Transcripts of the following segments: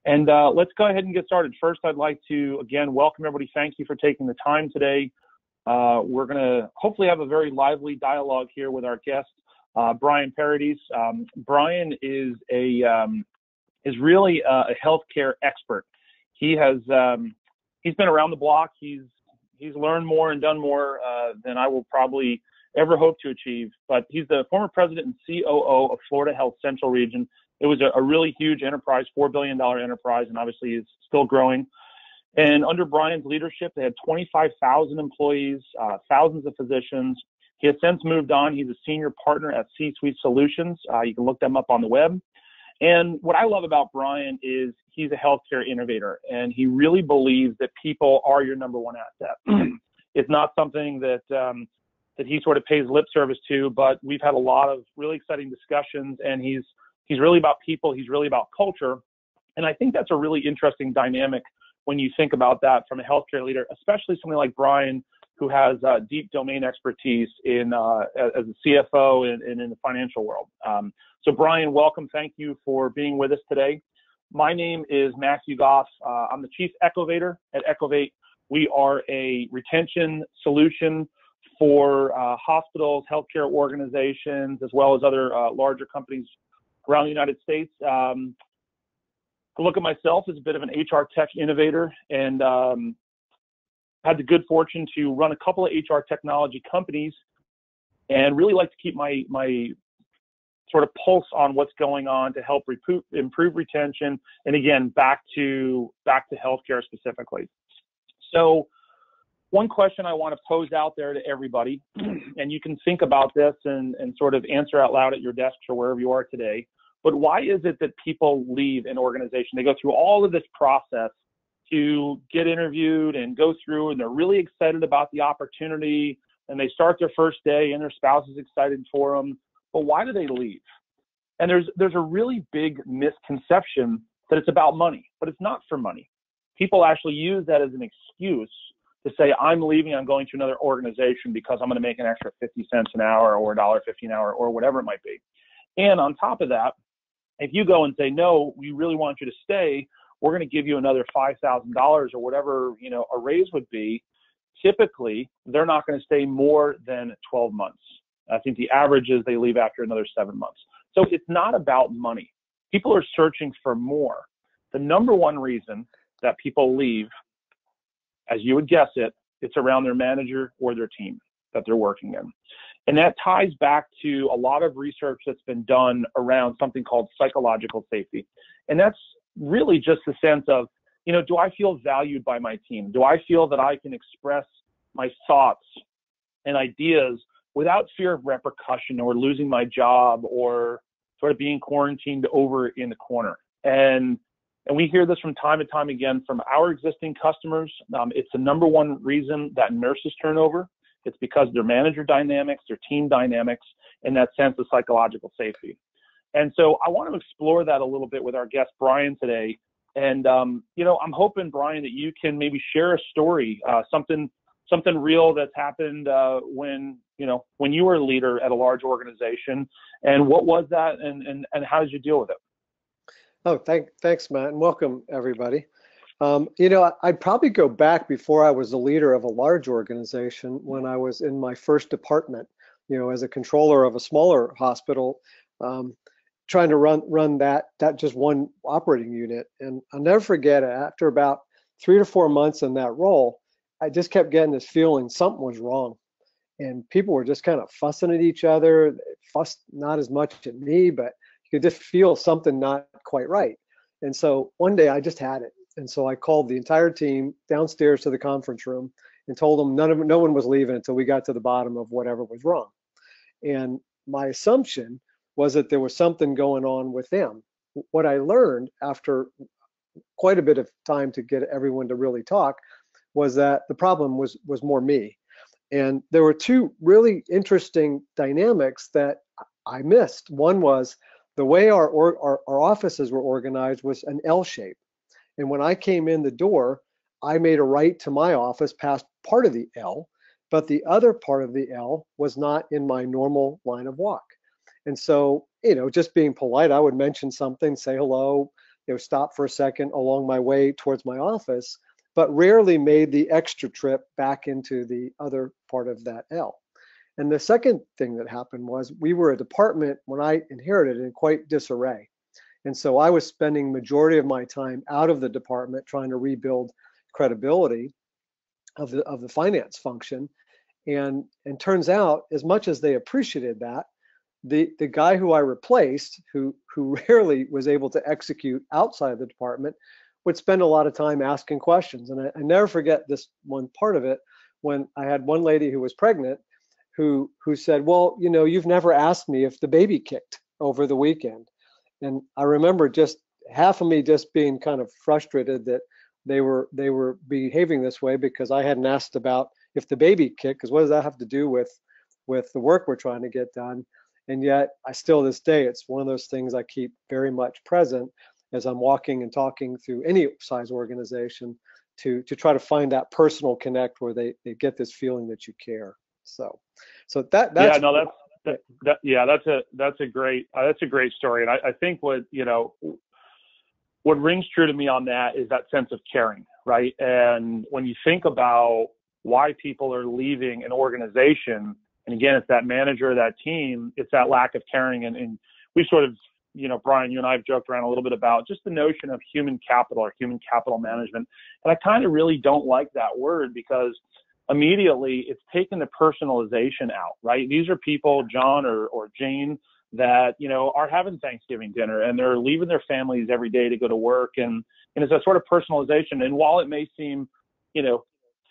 And let's go ahead and get started. First, I'd like to, again, welcome everybody. Thank you for taking the time today. We're going to hopefully have a very lively dialogue here with our guest, Brian Paradis. Brian is really a healthcare expert. He has he's been around the block. He's learned more and done more than I will probably ever hope to achieve. But he's the former president and COO of Florida Health Central Region. It was a really huge enterprise, $4 billion enterprise, and obviously is still growing. And under Brian's leadership, they had 25,000 employees, thousands of physicians. He has since moved on. He's a senior partner at C-Suite Solutions. You can look them up on the web. And what I love about Brian is he's a healthcare innovator, and he really believes that people are your number one asset. It's not something that he sort of pays lip service to, but we've had a lot of really exciting discussions, and he's really about people. He's really about culture. And I think that's a really interesting dynamic when you think about that from a healthcare leader, especially somebody like Brian, who has deep domain expertise in as a CFO and in the financial world. So Brian, welcome. Thank you for being with us today. My name is Matthew Goff. I'm the Chief Echovator at Echovate. We are a retention solution for hospitals, healthcare organizations, as well as other larger companies around the United States. I look at myself as a bit of an HR tech innovator, and had the good fortune to run a couple of HR technology companies, and really like to keep my sort of pulse on what's going on to help improve retention, and again, back to healthcare specifically. So one question I want to pose out there to everybody, and you can think about this and sort of answer out loud at your desks or wherever you are today, but why is it that people leave an organization? They go through all of this process to get interviewed and go through, and they're really excited about the opportunity, and they start their first day and their spouse is excited for them, but why do they leave? And there's a really big misconception that it's about money, but it's not for money. People actually use that as an excuse to say, I'm leaving, I'm going to another organization because I'm going to make an extra 50 cents an hour or $1.50 an hour or whatever it might be. And on top of that, if you go and say, no, we really want you to stay, we're going to give you another $5,000 or whatever, a raise would be, typically they're not going to stay more than 12 months. I think the average is they leave after another 7 months. So it's not about money. People are searching for more. The number one reason that people leave, as you would guess it, it's around their manager or their team that they're working in. And that ties back to a lot of research that's been done around something called psychological safety. And that's really just the sense of, do I feel valued by my team? Do I feel that I can express my thoughts and ideas without fear of repercussion or losing my job or sort of being quarantined over in the corner? And we hear this from time and time again from our existing customers. It's the number one reason that nurses turn over. It's because of their manager dynamics, their team dynamics, and that sense of psychological safety. And so I want to explore that a little bit with our guest, Brian, today. And, I'm hoping, Brian, that you can maybe share a story, something real that's happened when you were a leader at a large organization. And what was that, and how did you deal with it? Oh, thanks, Matt, and welcome, everybody. I'd probably go back before I was the leader of a large organization when I was in my first department, as a controller of a smaller hospital, trying to run that just one operating unit. And I'll never forget it, after about 3 to 4 months in that role, I just kept getting this feeling something was wrong. And people were just kind of fussing at each other, fussed not as much at me, but you could just feel something not quite right. And so one day I just had it. And so I called the entire team downstairs to the conference room and told them no one was leaving until we got to the bottom of whatever was wrong. And my assumption was that there was something going on with them. What I learned after quite a bit of time to get everyone to really talk was that the problem was more me. And there were two really interesting dynamics that I missed. One was the way our offices were organized was an L shape. And when I came in the door, I made a right to my office past part of the L, but the other part of the L was not in my normal line of walk. And so, just being polite, I would mention something, say hello, stop for a second along my way towards my office, but rarely made the extra trip back into the other part of that L. And the second thing that happened was we were a department when I inherited in quite disarray. And so I was spending majority of my time out of the department trying to rebuild credibility of the finance function. And turns out, as much as they appreciated that, the guy who I replaced, who rarely was able to execute outside the department, would spend a lot of time asking questions. And I never forget this one part of it, when I had one lady who was pregnant who said, well, you've never asked me if the baby kicked over the weekend. And I remember just half of me just being kind of frustrated that they were behaving this way, because I hadn't asked about if the baby kicked, because what does that have to do with the work we're trying to get done? And yet I still, this day, it's one of those things I keep very much present as I'm walking and talking through any size organization to try to find that personal connect where they get this feeling that you care. So that's yeah, no, that's a great story. And I think what rings true to me on that is that sense of caring, right? And when you think about why people are leaving an organization, and again, it's that manager, that team, it's that lack of caring. And we sort of, Brian, you and I have joked around a little bit about just the notion of human capital or human capital management. And I kind of really don't like that word, because immediately it's taken the personalization out, right? These are people, John or Jane, that, are having Thanksgiving dinner and they're leaving their families every day to go to work. And it's a sort of personalization. And while it may seem,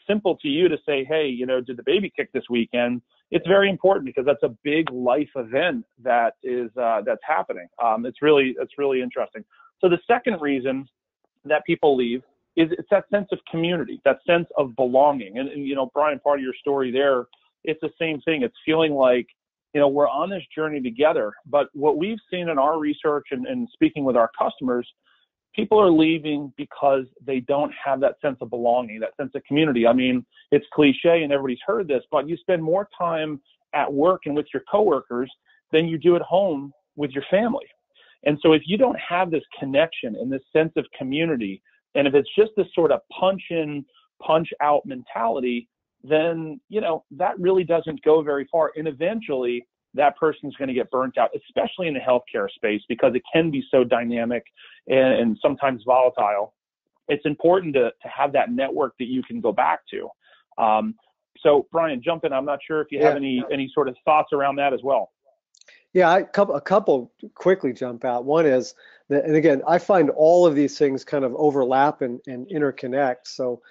simple to you to say, hey, did the baby kick this weekend? It's very important, because that's a big life event that is that's happening. It's really interesting. So the second reason that people leave is it's that sense of community, that sense of belonging. And Brian, part of your story there, it's the same thing. It's feeling like, we're on this journey together. But what we've seen in our research and speaking with our customers, people are leaving because they don't have that sense of belonging, that sense of community. I mean, it's cliche and everybody's heard this, but you spend more time at work and with your coworkers than you do at home with your family. And so if you don't have this connection and this sense of community, and if it's just this sort of punch in, punch out mentality, then, that really doesn't go very far. And eventually that person's going to get burnt out, especially in the healthcare space, because it can be so dynamic and sometimes volatile. It's important to have that network that you can go back to. So Brian, jump in. I'm not sure if you have any sort of thoughts around that as well. Yeah, a couple quickly jump out. One is that, and again, I find all of these things kind of overlap and interconnect. So,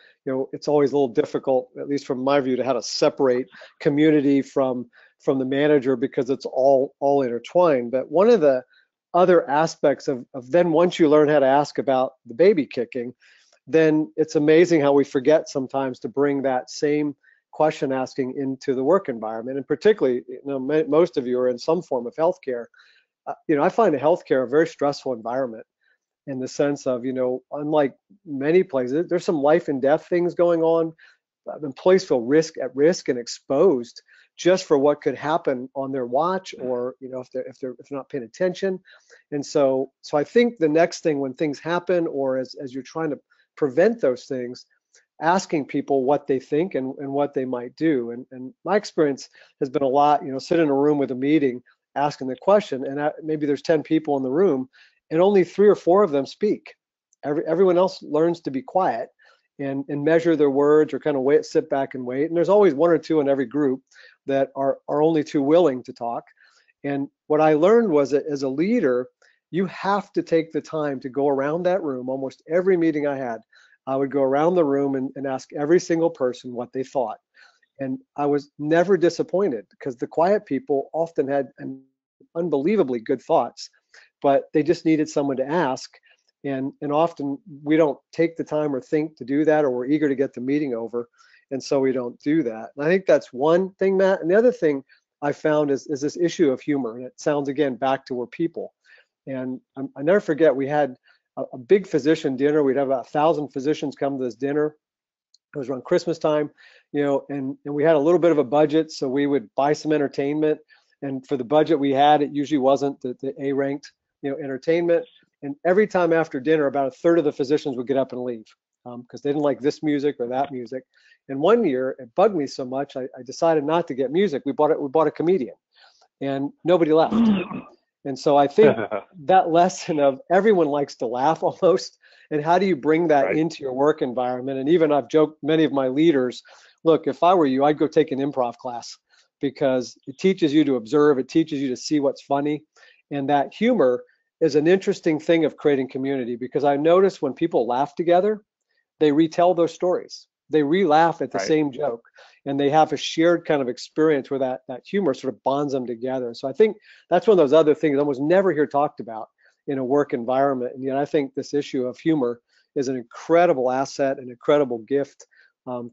it's always a little difficult, at least from my view, to how to separate community from the manager, because it's all intertwined. But one of the other aspects of then, once you learn how to ask about the baby kicking, then it's amazing how we forget sometimes to bring that same question asking into the work environment. And particularly, most of you are in some form of healthcare. I find healthcare a very stressful environment, in the sense of, unlike many places, there's some life and death things going on. Employees feel at risk and exposed just for what could happen on their watch, or if they're not paying attention. And so I think the next thing, when things happen, or as you're trying to prevent those things, asking people what they think and what they might do. And my experience has been a lot, sit in a room with a meeting, asking the question, and maybe there's 10 people in the room, and only 3 or 4 of them speak. Everyone else learns to be quiet and measure their words, or kind of sit back and wait. And there's always 1 or 2 in every group that are only too willing to talk. And what I learned was that as a leader, you have to take the time to go around that room. Almost every meeting I had, I would go around the room and ask every single person what they thought. And I was never disappointed, because the quiet people often had unbelievably good thoughts, but they just needed someone to ask. And often we don't take the time or think to do that, or we're eager to get the meeting over, and so we don't do that. And I think that's one thing, Matt. And the other thing I found is this issue of humor. And it sounds, again, back to we're people. And I never forget, we had a big physician dinner. We'd have about 1,000 physicians come to this dinner. It was around Christmas time, and we had a little bit of a budget, so we would buy some entertainment. And for the budget we had, it usually wasn't the A-ranked, entertainment. And every time after dinner, about a third of the physicians would get up and leave because they didn't like this music or that music. And one year, it bugged me so much, I decided not to get music. We bought a comedian, and nobody left. And so I think that lesson of everyone likes to laugh almost, and how do you bring that Right. into your work environment? And even I've joked many of my leaders, look, if I were you, I'd go take an improv class because it teaches you to observe, it teaches you to see what's funny, and that humor is an interesting thing of creating community, because I notice when people laugh together, they retell those stories. They re-laugh at the Right. same joke, and they have a shared kind of experience where that humor sort of bonds them together. So I think that's one of those other things I almost never hear talked about in a work environment. And yet I think this issue of humor is an incredible asset, an incredible gift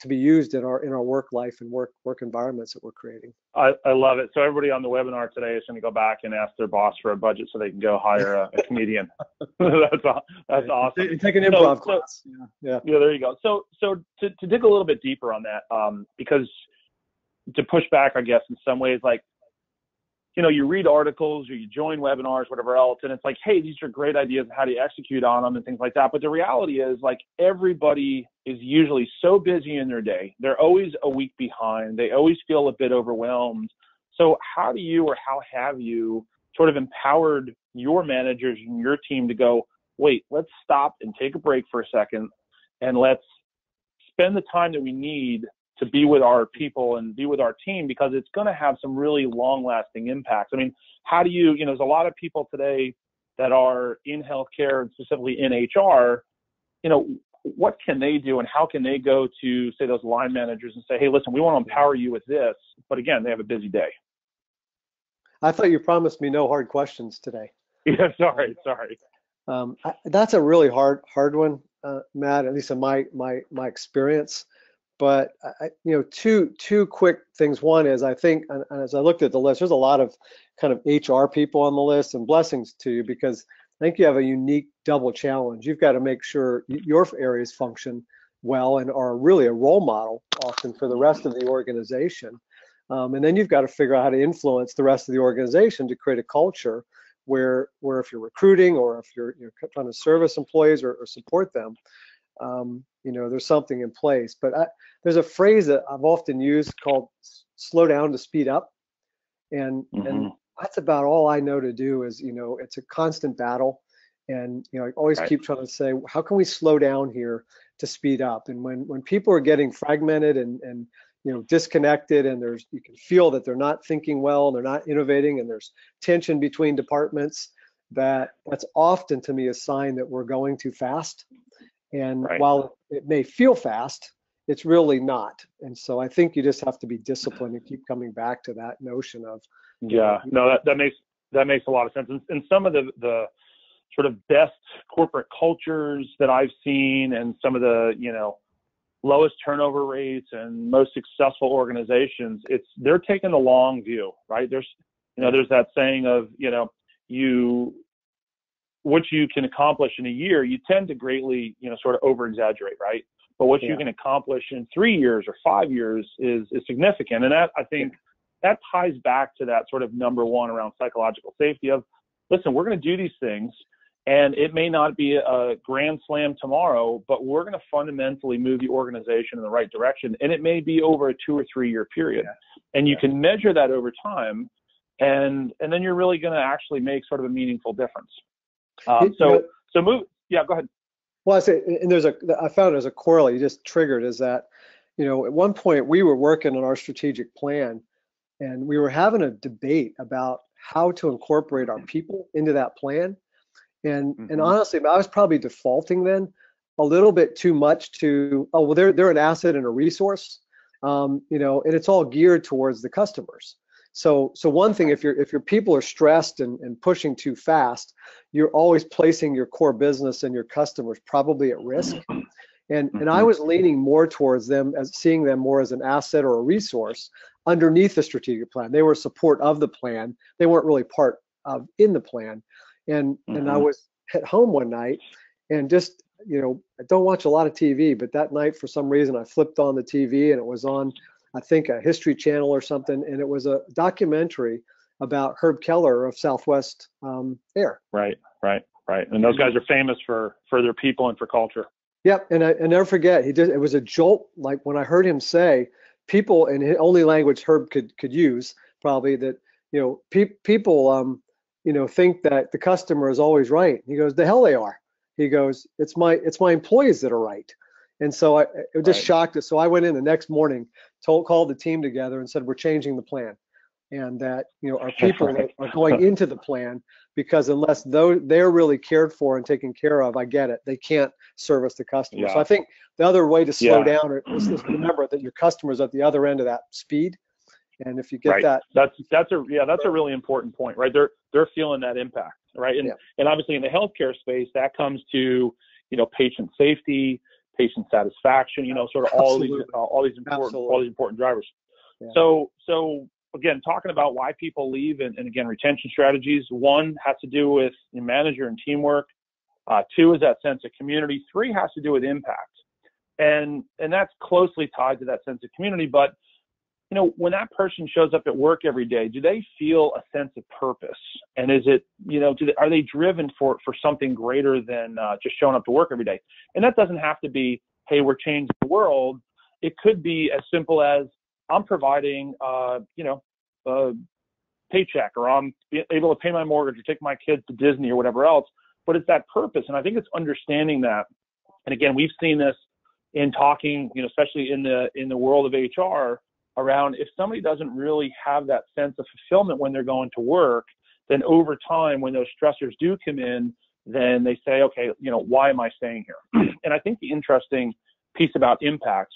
to be used in our work life and work environments that we're creating. I love it. So everybody on the webinar today is going to go back and ask their boss for a budget so they can go hire a comedian. That's awesome. Take an improv class. Yeah, there you go. So to dig a little bit deeper on that, because to push back, I guess, in some ways, like, you know, you read articles or you join webinars, whatever else, and it's like, hey, these are great ideas. How do you execute on them and things like that? But the reality is, like, everybody is usually so busy in their day. They're always a week behind. They always feel a bit overwhelmed. So how do you, or how have you sort of empowered your managers and your team to go, wait, let's stop and take a break for a second, and let's spend the time that we need to be with our people and be with our team, because it's going to have some really long-lasting impacts. I mean, how do you, there's a lot of people today that are in healthcare and specifically in HR, what can they do and how can they go to, say, those line managers and say, hey, listen, we want to empower you with this, but again, they have a busy day. I thought you promised me no hard questions today. Yeah, sorry. That's a really hard one, Matt, at least in my experience. But two quick things. One is, I think, and as I looked at the list, there's a lot of kind of HR people on the list, and blessings to you, because I think you have a unique double challenge. You've got to make sure your areas function well and are really a role model often for the rest of the organization. And then you've got to figure out how to influence the rest of the organization to create a culture where if you're recruiting or if you're trying to service employees or support them, there's something in place. But there's a phrase that I've often used called slow down to speed up. And that's about all I know to do is, it's a constant battle. And, I always keep trying to say, how can we slow down here to speed up? And when people are getting fragmented and disconnected, and you can feel that they're not thinking well, and they're not innovating, and there's tension between departments, that's often to me a sign that we're going too fast. And while it may feel fast, it's really not. And so I think you just have to be disciplined and keep coming back to that notion of. That makes a lot of sense. And some of the sort of best corporate cultures that I've seen, and some of the, lowest turnover rates and most successful organizations, they're taking the long view, right? There's that saying of, what you can accomplish in a year, you tend to greatly, sort of over exaggerate, right? But what you can accomplish in 3 years or 5 years is significant. And that, I think, that ties back to that sort of number one around psychological safety of, listen, we're going to do these things, and it may not be a grand slam tomorrow, but we're going to fundamentally move the organization in the right direction. And it may be over a 2 or 3 year period. And you can measure that over time, and then you're really going to actually make sort of a meaningful difference. Go ahead. Well, I say, and I found there's a correlate you just triggered, is that, at one point we were working on our strategic plan, and we were having a debate about how to incorporate our people into that plan. And honestly, I was probably defaulting then a little bit too much to, they're an asset and a resource, and it's all geared towards the customers. So one thing, if your people are stressed and pushing too fast, you're always placing your core business and your customers probably at risk. And I was leaning more towards them, as seeing them more as an asset or a resource underneath the strategic plan. They were support of the plan. They weren't really part of in the plan. And I was at home one night, and just, I don't watch a lot of TV, but that night for some reason I flipped on the TV, and it was on, I think, a History Channel or something, and it was a documentary about Herb Keller of Southwest Air. Right. Right. And those guys are famous for their people and for culture. Yep. And I never forget, it was a jolt. Like when I heard him say, people, and the only language Herb could use probably, that, people, think that the customer is always right. He goes, the hell they are. He goes, it's my employees that are right. And so it just shocked us. So I went in the next morning, called the team together and said, we're changing the plan. And that, our people are going into the plan, because unless they're really cared for and taken care of, I get it, they can't service the customer. So I think the other way to slow down is remember that your customer's at the other end of that speed. And if you get that, that's a really important point, right? They're feeling that impact, right? And obviously in the healthcare space, that comes to, patient safety, patient satisfaction, sort of all these important drivers. Yeah. So again, talking about why people leave, and again, retention strategies. 1 has to do with manager and teamwork. 2 is that sense of community. 3 has to do with impact, and that's closely tied to that sense of community. But when that person shows up at work every day, do they feel a sense of purpose? And is it, are they driven for something greater than just showing up to work every day? And that doesn't have to be, hey, we're changing the world. It could be as simple as, I'm providing, a paycheck, or I'm able to pay my mortgage or take my kids to Disney or whatever else. But it's that purpose. And I think it's understanding that. And again, we've seen this in talking, especially in the world of HR, around if somebody doesn't really have that sense of fulfillment when they're going to work, then over time, when those stressors do come in, then they say, okay, why am I staying here? And I think the interesting piece about impact,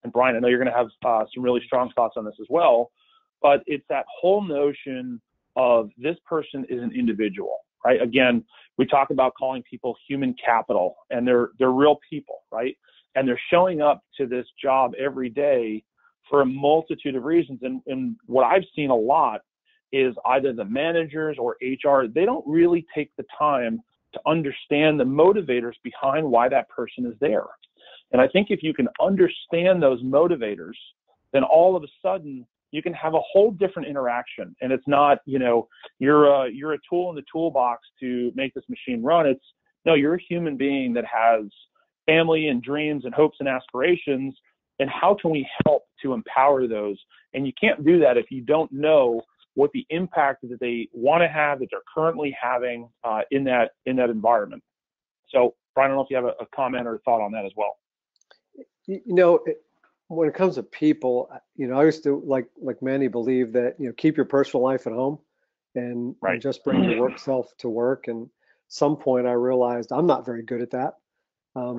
and Brian, I know you're going to have some really strong thoughts on this as well, but it's that whole notion of this person is an individual, right? Again, we talk about calling people human capital, and they're real people, right? And they're showing up to this job every day for a multitude of reasons. And what I've seen a lot is either the managers or HR, they don't really take the time to understand the motivators behind why that person is there. And I think if you can understand those motivators, then all of a sudden you can have a whole different interaction. And it's not, you're a tool in the toolbox to make this machine run. It's, no, you're a human being that has family and dreams and hopes and aspirations. And how can we help to empower those? And you can't do that if you don't know what the impact that they want to have, that they're currently having in that environment. So, Brian, I don't know if you have a comment or a thought on that as well. When it comes to people, I used to, like many, believe that, keep your personal life at home and just bring your work self to work. And at some point I realized I'm not very good at that.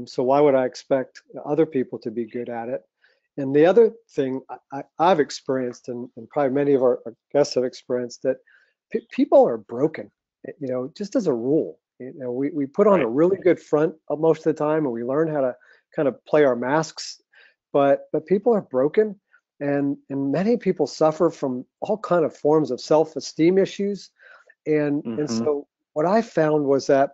So why would I expect other people to be good at it? And the other thing I've experienced, and probably many of our guests have experienced, that people are broken, just as a rule. We put on a really good front most of the time, and we learn how to kind of play our masks, but people are broken, and many people suffer from all kind of forms of self-esteem issues. And so what I found was that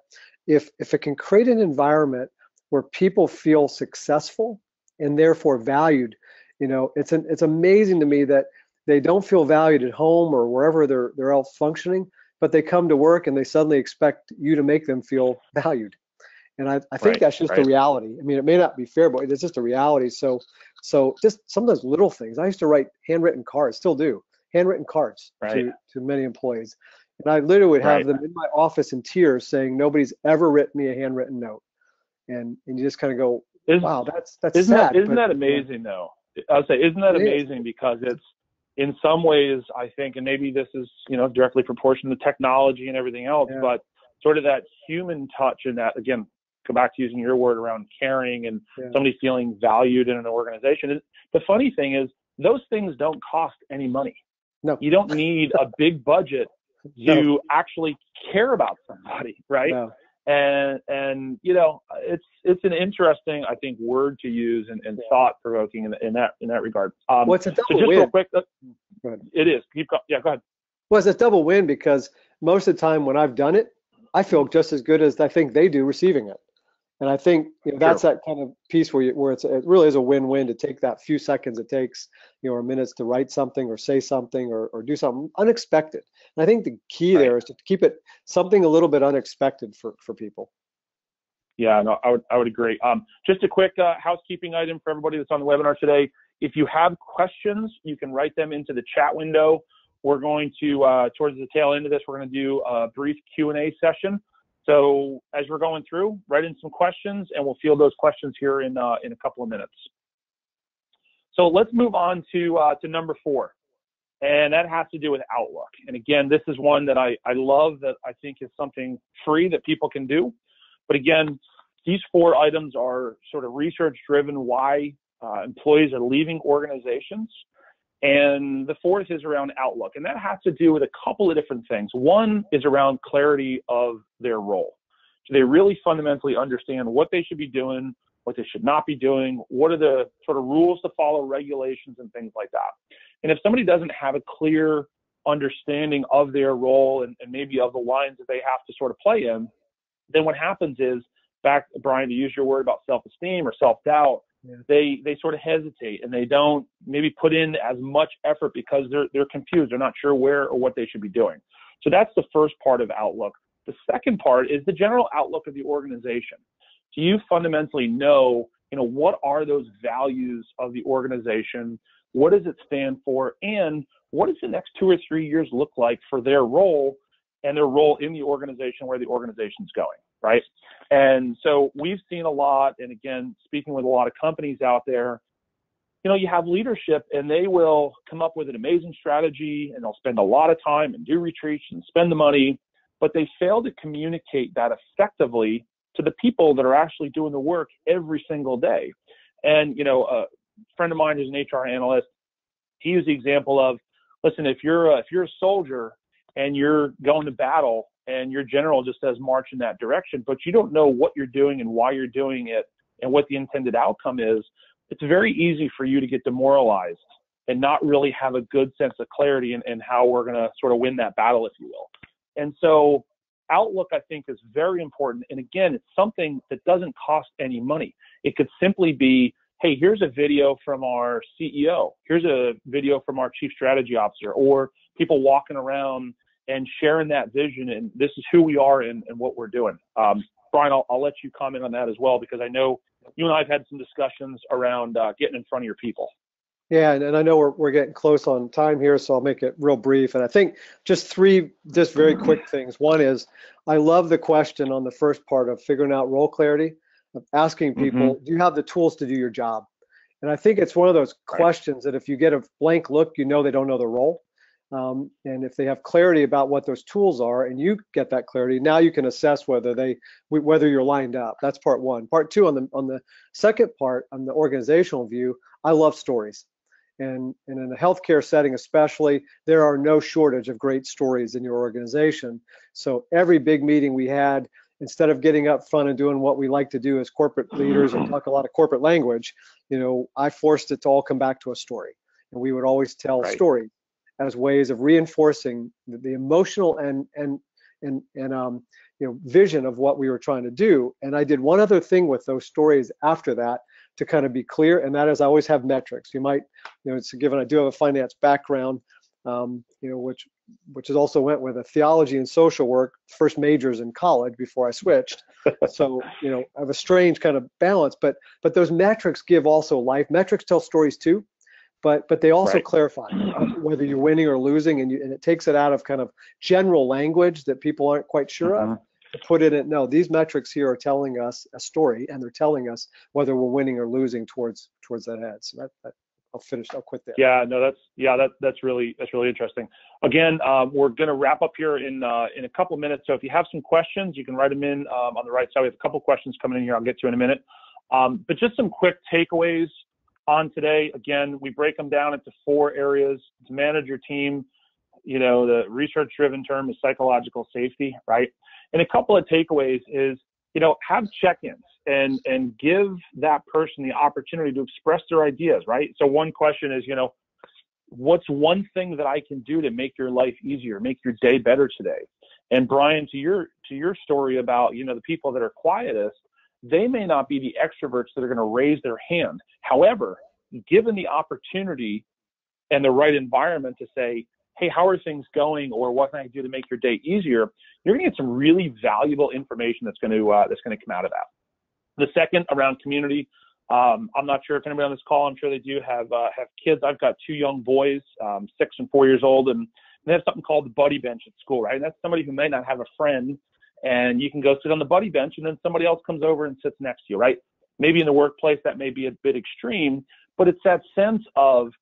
if it can create an environment where people feel successful and therefore valued, it's amazing to me that they don't feel valued at home or wherever they're all functioning, but they come to work and they suddenly expect you to make them feel valued. And I think that's just a reality. I mean, it may not be fair, but it's just a reality. So just some of those little things. I used to write handwritten cards, still do, handwritten cards to many employees. And I literally would have them in my office in tears saying, nobody's ever written me a handwritten note. And you just kind of go, wow, that's sad. Isn't that amazing though? I'll say, isn't that amazing? Because it's, in some ways, I think, and maybe this is, directly proportional to technology and everything else, but sort of that human touch, and that, again, go back to using your word around caring and somebody feeling valued in an organization. The funny thing is, those things don't cost any money. No. You don't need a big budget to actually care about somebody, right? No. And it's an interesting, I think, word to use and thought-provoking in that regard. Well, it's a double so just win. real quick, Go ahead. It is. Go ahead. Well, it's a double win because most of the time when I've done it, I feel just as good as I think they do receiving it. And I think that's that kind of piece where it really is a win-win to take that few seconds it takes, or minutes to write something or say something or do something unexpected. And I think the key there is to keep it something a little bit unexpected for people. Yeah, no, I would agree. Just a quick housekeeping item for everybody that's on the webinar today. If you have questions, you can write them into the chat window. We're going to, towards the tail end of this, we're going to do a brief Q&A session. So as we're going through, write in some questions, and we'll field those questions here in a couple of minutes. So let's move on to number 4, and that has to do with Outlook. And again, this is one that I love, that I think is something free that people can do. But again, these 4 items are sort of research-driven why employees are leaving organizations. And the 4th is around Outlook, and that has to do with a couple of different things. One is around clarity of their role. Do they really fundamentally understand what they should be doing, what they should not be doing, what are the sort of rules to follow, regulations, and things like that. And if somebody doesn't have a clear understanding of their role and maybe of the lines that they have to sort of play in, then what happens is, back, Brian, to use your word about self-esteem or self-doubt, they sort of hesitate, and they don't maybe put in as much effort because they're confused. They're not sure where or what they should be doing. So that's the first part of Outlook. The second part is the general outlook of the organization. Do you fundamentally know, what are those values of the organization? What does it stand for? And what does the next 2 or 3 years look like for their role and their role in the organization, where the organization's going, right? And so we've seen a lot, and again, speaking with a lot of companies out there, you have leadership, and they will come up with an amazing strategy, and they'll spend a lot of time and do retreats and spend the money, but they fail to communicate that effectively to the people that are actually doing the work every single day. And, a friend of mine who's an HR analyst, he used the example of, listen, if you're a soldier and you're going to battle, and your general just says march in that direction, but you don't know what you're doing and why you're doing it and what the intended outcome is, it's very easy for you to get demoralized and not really have a good sense of clarity in how we're going to sort of win that battle, if you will. And so Outlook, I think, is very important. And again, it's something that doesn't cost any money. It could simply be, hey, here's a video from our CEO. Here's a video from our chief strategy officer, or people walking around and sharing that vision, and this is who we are and what we're doing. Brian, I'll let you comment on that as well, because I know you and I have had some discussions around getting in front of your people. Yeah, and I know we're getting close on time here, so I'll make it real brief. And I think just 3 very quick things. One is, I love the question on the first part of figuring out role clarity, of asking people, do you have the tools to do your job? And I think it's one of those questions that if you get a blank look, they don't know the role. And if they have clarity about what those tools are, and you get that clarity, now you can assess whether you're lined up. That's part 1. Part 2, on the second part, on the organizational view, I love stories. And in a healthcare setting especially, there are no shortage of great stories in your organization. So every big meeting we had, instead of getting up front and doing what we like to do as corporate leaders and talk a lot of corporate language, I forced it to all come back to a story. And we would always tell stories as ways of reinforcing the emotional and vision of what we were trying to do. And I did one other thing with those stories after that to kind of be clear, and that is I always have metrics. You might, it's given I do have a finance background, which is also went with a theology and social work, first majors in college before I switched. So, I have a strange kind of balance, but those metrics give also life. Metrics tell stories too. But they also clarify whether you're winning or losing, and it takes it out of kind of general language that people aren't quite sure of, to put it in, no, these metrics here are telling us a story, and they're telling us whether we're winning or losing towards that head. So I'll quit there. Yeah, no, that's really interesting. Again, we're going to wrap up here in a couple of minutes. So if you have some questions, you can write them in on the right side. We have a couple of questions coming in here. I'll get to in a minute. But just some quick takeaways on today. Again, we break them down into 4 areas to manage your team. The research-driven term is psychological safety, right? And a couple of takeaways is, have check-ins and give that person the opportunity to express their ideas, right? So one question is, what's one thing that I can do to make your life easier, make your day better today? And Brian, to your story about, the people that are quietest, they may not be the extroverts that are going to raise their hand. However, given the opportunity and the right environment to say, hey, how are things going, or what can I do to make your day easier, you're going to get some really valuable information that's going to come out of that. The second, around community, I'm not sure if anybody on this call, I'm sure they do have kids. I've got 2 young boys, 6 and 4 years old, and they have something called the buddy bench at school, right? And that's somebody who may not have a friend, and you can go sit on the buddy bench, and then somebody else comes over and sits next to you, right? Maybe in the workplace that may be a bit extreme, but it's that sense of,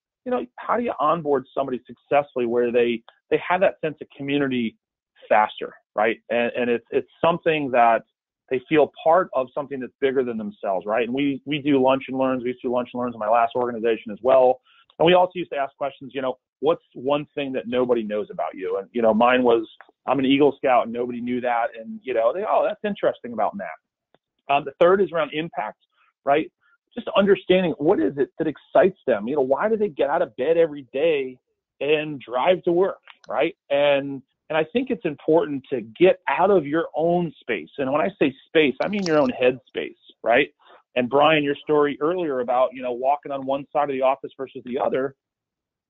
how do you onboard somebody successfully where they have that sense of community faster, right? And it's something that they feel part of something that's bigger than themselves, right? And we do lunch and learns. We used to do lunch and learns in my last organization as well. And we also used to ask questions, what's one thing that nobody knows about you? And, mine was, I'm an Eagle Scout, and nobody knew that. And, that's interesting about that. The third is around impact, right? Just understanding what is it that excites them. Why do they get out of bed every day and drive to work, right? And I think it's important to get out of your own space. And when I say space, I mean your own head space, right? And Brian, your story earlier about, walking on one side of the office versus the other,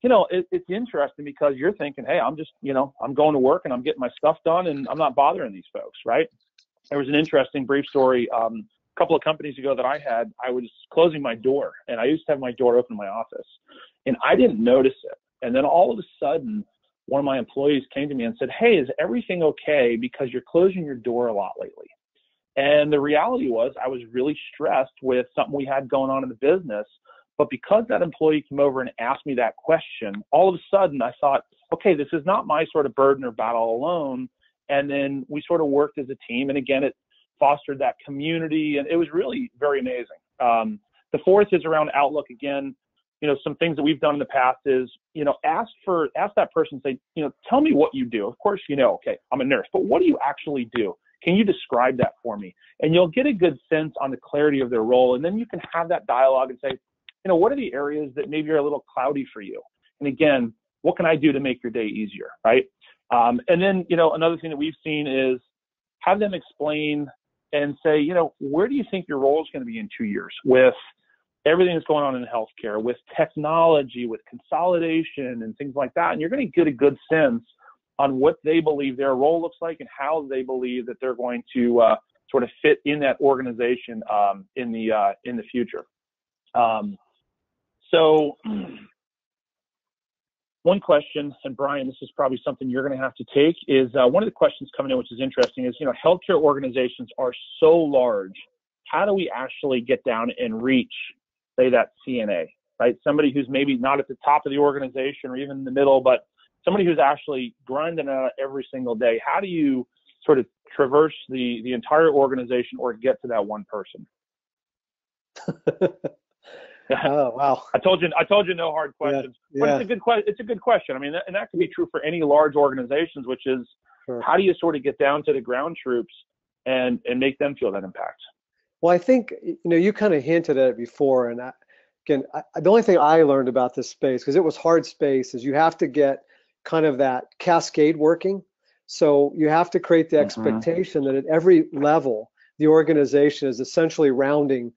it's interesting because you're thinking, hey, I'm just, I'm going to work and I'm getting my stuff done and I'm not bothering these folks, right? There was an interesting brief story. A couple of companies ago that I was closing my door, and I used to have my door open in my office, and I didn't notice it. And then all of a sudden, one of my employees came to me and said, hey, is everything okay? Because you're closing your door a lot lately. And the reality was I was really stressed with something we had going on in the business. But because that employee came over and asked me that question, all of a sudden I thought, okay, this is not my sort of burden or battle alone. And then we sort of worked as a team. And again, it fostered that community, and it was really very amazing. The fourth is around outlook. Again, some things that we've done in the past is, ask that person, say, tell me what you do. Of course, okay, I'm a nurse, but what do you actually do? Can you describe that for me? And you'll get a good sense on the clarity of their role. And then you can have that dialogue and say, what are the areas that maybe are a little cloudy for you? And again, what can I do to make your day easier, right? And then, another thing that we've seen is have them explain and say, where do you think your role is going to be in 2 years with everything that's going on in healthcare, with technology, with consolidation and things like that? And you're going to get a good sense on what they believe their role looks like and how they believe that they're going to sort of fit in that organization in the future. So one question, and Brian, this is probably something you're going to have to take, is one of the questions coming in, which is interesting, is, healthcare organizations are so large. How do we actually get down and reach, say, that CNA, right? Somebody who's maybe not at the top of the organization or even in the middle, but somebody who's actually grinding out every single day. How do you sort of traverse the entire organization or get to that one person? Oh, wow. I told you no hard questions. Yeah. But it's a good question. I mean, and that can be true for any large organizations, which is, Sure. How do you sort of get down to the ground troops and make them feel that impact? Well, I think, you kind of hinted at it before. And the only thing I learned about this space, because it was hard space, is you have to get kind of that cascade working. So you have to create the expectation that at every level, the organization is essentially rounding,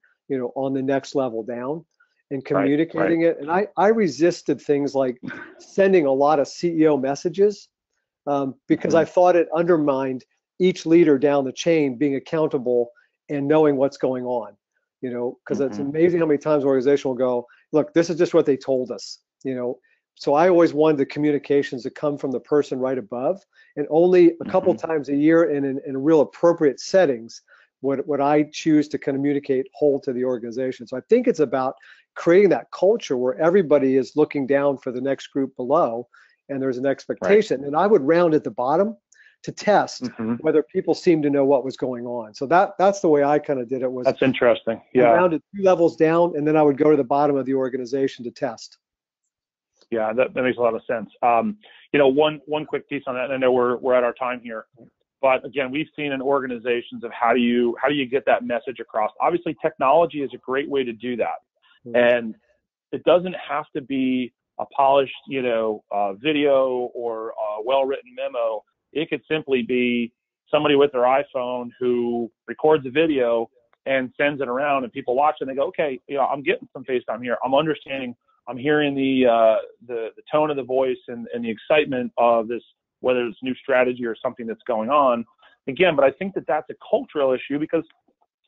on the next level down and communicating it. And I resisted things like sending a lot of CEO messages because I thought it undermined each leader down the chain being accountable and knowing what's going on, because it's amazing how many times an organization will go, look, this is just what they told us, So I always wanted the communications to come from the person right above, and only a couple times a year in real appropriate settings would I choose to communicate whole to the organization. So I think it's about creating that culture where everybody is looking down for the next group below, and there's an expectation. And I would round at the bottom to test whether people seem to know what was going on. So that's the way I kind of did it. That's interesting. Yeah. I rounded 2 levels down, and then I would go to the bottom of the organization to test. Yeah, that makes a lot of sense. One quick piece on that, and I know we're at our time here, but again, we've seen in organizations of how do you get that message across. Obviously, technology is a great way to do that, and it doesn't have to be a polished, video or a well-written memo. It could simply be somebody with their iPhone who records a video and sends it around, and people watch it and they go, okay, I'm getting some FaceTime here. I'm understanding. I'm hearing the tone of the voice and the excitement of this, whether it's new strategy or something that's going on. Again, but I think that that's a cultural issue, because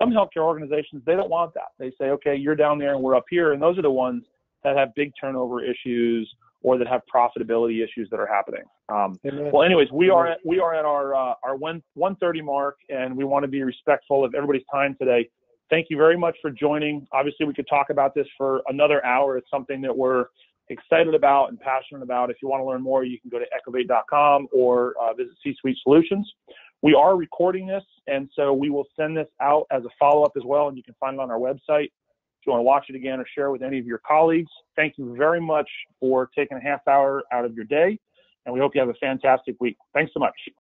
some healthcare organizations, they don't want that. They say, okay, you're down there and we're up here. And those are the ones that have big turnover issues or that have profitability issues that are happening. Well, anyways, we are at our 1:30 mark, and we want to be respectful of everybody's time today. Thank you very much for joining. Obviously, we could talk about this for another hour. It's something that we're excited about and passionate about. If you want to learn more, you can go to ecovate.com or visit C-Suite Solutions. We are recording this, and so we will send this out as a follow-up as well, and you can find it on our website if you want to watch it again or share it with any of your colleagues. Thank you very much for taking a half hour out of your day, and we hope you have a fantastic week. Thanks so much.